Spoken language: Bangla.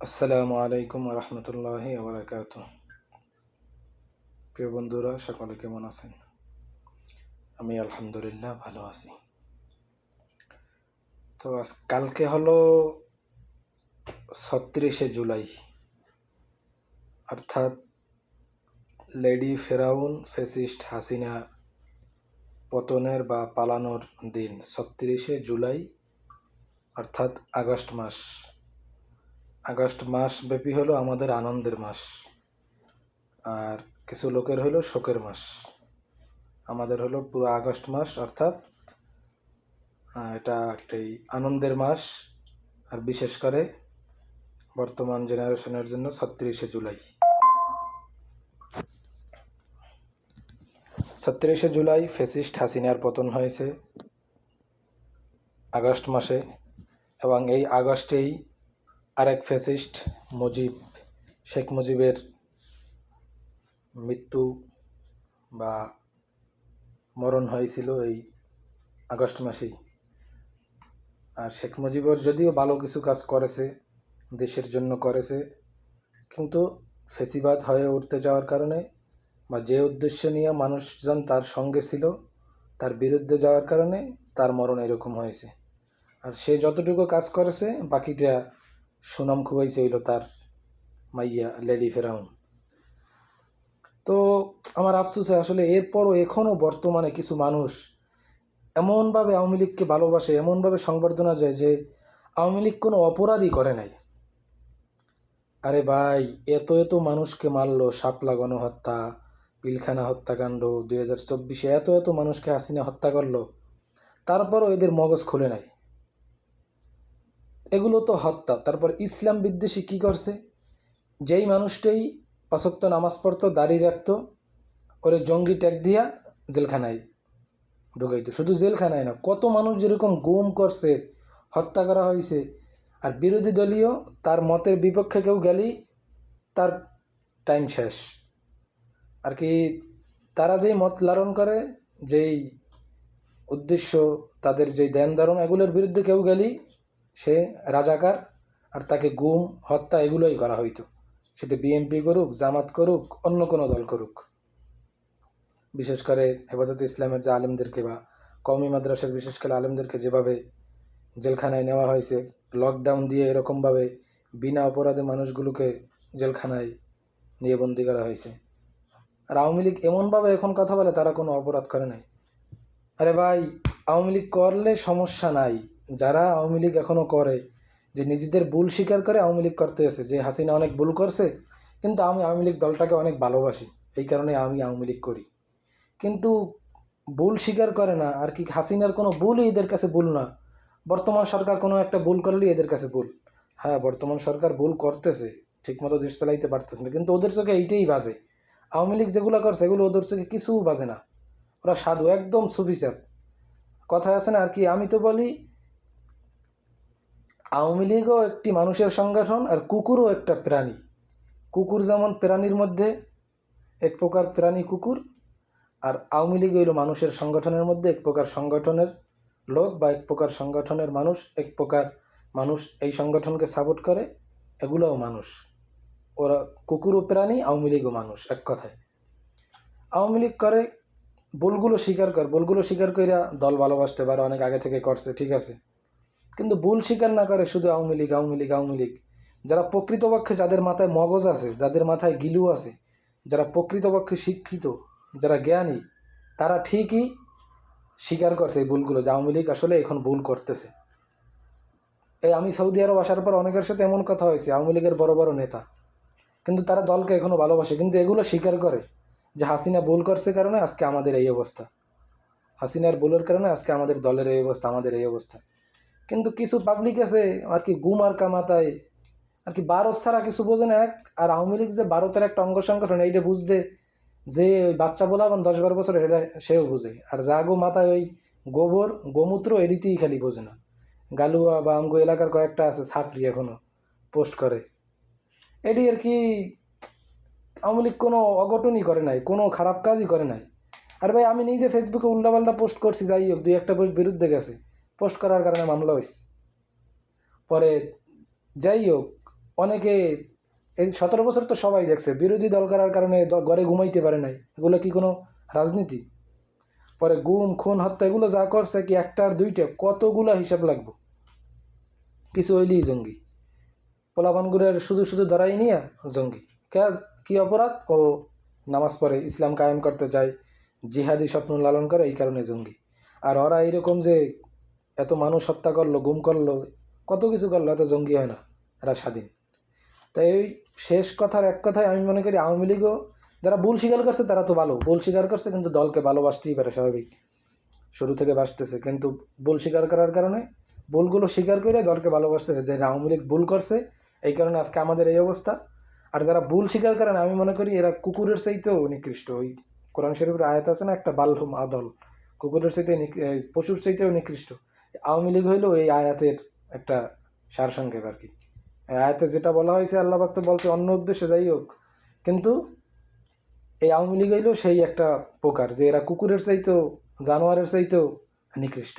আসসালামু আলাইকুম রহমতুল্লাহি ওবরাকাত। প্রিয় বন্ধুরা, সকলে কেমন আছেন? আমি আলহামদুলিল্লাহ ভালো আছি। তো কালকে হলো 36শে জুলাই, অর্থাৎ লেডি ফেরাউন ফেসিস্ট হাসিনা পতনের বা পালানোর দিন। 36শে জুলাই অর্থাৎ আগস্ট মাস ব্যাপী হলো আমাদের আনন্দের মাস, আর কিছু লোকের হলো শোকের মাস। আমাদের হলো পুরো আগস্ট মাস, অর্থাৎ এটা একটি আনন্দের মাস। আর বিশেষ করে বর্তমান জেনারেশনের জন্য 36শে জুলাই। 36শে জুলাই ফ্যাসিস্ট হাসিনার পতন হয়েছে আগস্ট মাসে, এবং এই আগস্টেই আরেক ফ্যাসিস্ট শেখ মুজিবের মৃত্যু বা মরণ হয়েছিল এই আগস্ট মাসেই। আর শেখ মুজিবর যদিও ভালো কিছু কাজ করেছে, দেশের জন্য করেছে, কিন্তু ফেসিবাদ হয়ে উঠতে যাওয়ার কারণে বা যে উদ্দেশ্য নিয়ে মানুষজন তার সঙ্গে ছিল তার বিরুদ্ধে যাওয়ার কারণে তার মরণ এরকম হয়েছে। আর সে যতটুকু কাজ করেছে বাকিটা সুনাম খুবাইছে হইল তার মাইয়া লেডি ফেরাউন। তো আমার আফসোসে আসলে এরপরও এখনও বর্তমানে কিছু মানুষ এমনভাবে আওয়ামী লীগকে ভালোবাসে, এমনভাবে সংবর্ধনা যায় যে আওয়ামী লীগ কোনো অপরাধই করে নাই। আরে ভাই, এত মানুষকে মারলো, শাপলা গণহত্যা, পিলখানা হত্যাকাণ্ড, 2024-এ এত মানুষকে হাসিনা হত্যা করলো, তারপরও এদের মগজ খুলে নাই। এগুলো তো হত্যা। তারপর ইসলাম বিদ্বেষী কী করছে? যেই মানুষটাই 5 ওয়াক্ত নামাজ পড়তো, দাঁড়িয়ে রাখতো, ওরে জঙ্গি ট্যাগ দিয়া জেলখানায় ঢুকাইতো। শুধু জেলখানায় না, কত মানুষ যেরকম গুম করছে, হত্যা করা হয়েছে। আর বিরোধী দলীয় তার মতের বিপক্ষে কেউ গেলেই তার টাইম শেষ। আর কি, তারা যেই মত লালন করে, যেই উদ্দেশ্য, তাদের যেই ধ্যান ধারণা, এগুলোর বিরুদ্ধে কেউ গেলেই সে রাজাকার, আর তাকে গুম হত্যা এগুলোই করা হইতো। সেটা বিএনপি করুক, জামাত করুক, অন্য কোনো দল করুক। বিশেষ করে হেফাজতে ইসলামের যে আলেমদেরকে বা কওমি মাদ্রাসার বিশেষ করে আলেমদেরকে যেভাবে জেলখানায় নেওয়া হয়েছে, লকডাউন দিয়ে এরকমভাবে বিনা অপরাধে মানুষগুলোকে জেলখানায় নিয়ে বন্দি করা হয়েছে। আর আওয়ামী লীগ এমনভাবে এখন কথা বলে তারা কোনো অপরাধ করে নাই। আরে ভাই, আওয়ামী লীগ করলে সমস্যা নাই। যারা আওয়ামী লীগ এখনও করে, যে নিজেদের ভুল স্বীকার করে আওয়ামী লীগ করতে এসে, যে হাসিনা অনেক ভুল করছে, কিন্তু আমি আওয়ামী লীগ দলটাকে অনেক ভালোবাসি, এই কারণে আমি আওয়ামী লীগ করি, কিন্তু ভুল স্বীকার করে না। আর কি, হাসিনার কোনো ভুলই এদের কাছে ভুল না। বর্তমান সরকার কোনো একটা ভুল করলেই এদের কাছে ভুল। হ্যাঁ, বর্তমান সরকার ভুল করতেছে, ঠিকমতো দেশ চালাইতে পারতেছে না, কিন্তু ওদের চোখে এইটাই বাজে। আওয়ামী লীগ যেগুলো করছে এগুলো ওদের চোখে কিছু বাজে না। ওরা সাধু, একদম সুফিসার। কথায় আছে না, আর কি, আমি তো বলি আওয়ামী লীগও একটি মানুষের সংগঠন, আর কুকুরও একটা প্রাণী। কুকুর যেমন প্রাণীর মধ্যে এক প্রকার প্রাণী কুকুর, আর আওয়ামী লীগ হইল মানুষের সংগঠনের মধ্যে এক প্রকার সংগঠনের লোক, বা এক প্রকার সংগঠনের মানুষ, এক প্রকার মানুষ এই সংগঠনকে সাপোর্ট করে, এগুলোও মানুষ। ওরা কুকুরও প্রাণী, আওয়ামী লীগও মানুষ, এক কথায়। আওয়ামী লীগ করে ভুলগুলো স্বীকার কইরা দল ভালোবাসতে পারে, অনেক আগে থেকে করছে, ঠিক আছে, কিন্তু ভুল স্বীকার না করে শুধু আওয়ামী লীগ। যারা প্রকৃতপক্ষে, যাদের মাথায় মগজ আছে, যাদের মাথায় গিলু আছে, যারা প্রকৃতপক্ষে শিক্ষিত, যারা জ্ঞানী, তারা ঠিকই স্বীকার করছে এই ভুলগুলো, যে আওয়ামী লীগ আসলে এখন ভুল করতেছে। এই আমি সৌদি আরব আসার পর অনেকের সাথে এমন কথা হয়েছে, আওয়ামী লীগের বড় বড় নেতা, কিন্তু তারা দলকে এখনও ভালোবাসে, কিন্তু এগুলো স্বীকার করে যে হাসিনা ভুল করছে কারণে আজকে আমাদের এই অবস্থা, হাসিনার ভুলের কারণে আজকে আমাদের দলের এই অবস্থা, আমাদের এই অবস্থা। কিন্তু কিছু পাবলিক আছে আর কি, গুমার কামাতায় আর কি, ভারত ছাড়া কিছু বোঝে না। আর আওয়ামী লীগ যে ভারতের একটা অঙ্গ সংগঠন, এইটা বুঝতে যে ওই বাচ্চা বলা 10-12 বছর, এটা সেও বুঝে। আর জাগো মাথায় ওই গোবর গোমূত্র এদিতেই খালি বোঝে না। গালুয়া বা আঙ্গু এলাকার কয়েকটা আছে ছাত্রী এখনও পোস্ট করে, এটি আর কি। আওয়ামী লীগ কোনো অঘটনই করে নাই, কোনো খারাপ কাজই করে নাই। আর ভাই, আমি নিজে ফেসবুকে উল্টাপাল্টা পোস্ট করছি, যাই হোক 2-1টা পোস্ট বিরুদ্ধে গেছে, পোস্ট করার কারণে মামলা হয়েছে। পরে যাই হোক, অনেকে এই 17 বছর তো সবাই দেখছে, বিরোধী দল করার কারণে ঘরে ঘুমাইতে পারে নাই। এগুলো কি কোনো রাজনীতি? পরে গুম খুন হত্যা এগুলো যা করছে কি একটার দুইটা, কতগুলো হিসাব লাগবো? কিছু হইলেই জঙ্গি। পোলাপানগুড়ের শুধু শুধু ধরাই নিয়ে জঙ্গি। কি অপরাধ? ও নামাজ পড়ে, ইসলাম কায়েম করতে চায়, জিহাদি স্বপ্ন লালন করে, এই কারণে জঙ্গি। আর ওরা এইরকম যে এত মানুষ হত্যা করলো, গুম করলো, কত কিছু করলো, এত জঙ্গি হয় না, এরা স্বাধীন। তাই এই শেষ কথার এক কথায় আমি মনে করি আওয়ামী লীগও যারা ভুল স্বীকার করছে তারা তো ভালো, ভুল স্বীকার করছে, কিন্তু দলকে ভালোবাসতেই পারে, স্বাভাবিক, শুরু থেকে বাসতেছে। কিন্তু ভুল স্বীকার করার কারণে, ভুলগুলো স্বীকার করে দলকে ভালোবাসতেছে, যে আওয়ামী লীগ ভুল করছে, এই কারণে আজকে আমাদের এই অবস্থা। আর যারা ভুল স্বীকার করে না, আমি মনে করি এরা কুকুরের চাইতেও নিকৃষ্ট। ওই কোরআন শরীফের আয়াত আছে না একটা, বাল্যম আদল, কুকুরের চাইতে পশুর চাইতেও নিকৃষ্ট। আওয়ামী লীগ হইলো এই আয়াতের একটা সারসংক্ষেপ আর কি। এই আয়াতে যেটা বলা হয়েছে, আল্লাহ পাক তো বলছে অন্য উদ্দেশ্যে, যাই হোক, কিন্তু এই আওয়ামী লীগ হইলো সেই একটা প্রকার, যে এরা কুকুরের চাইতেও, জানোয়ারের চাইতেও নিকৃষ্ট।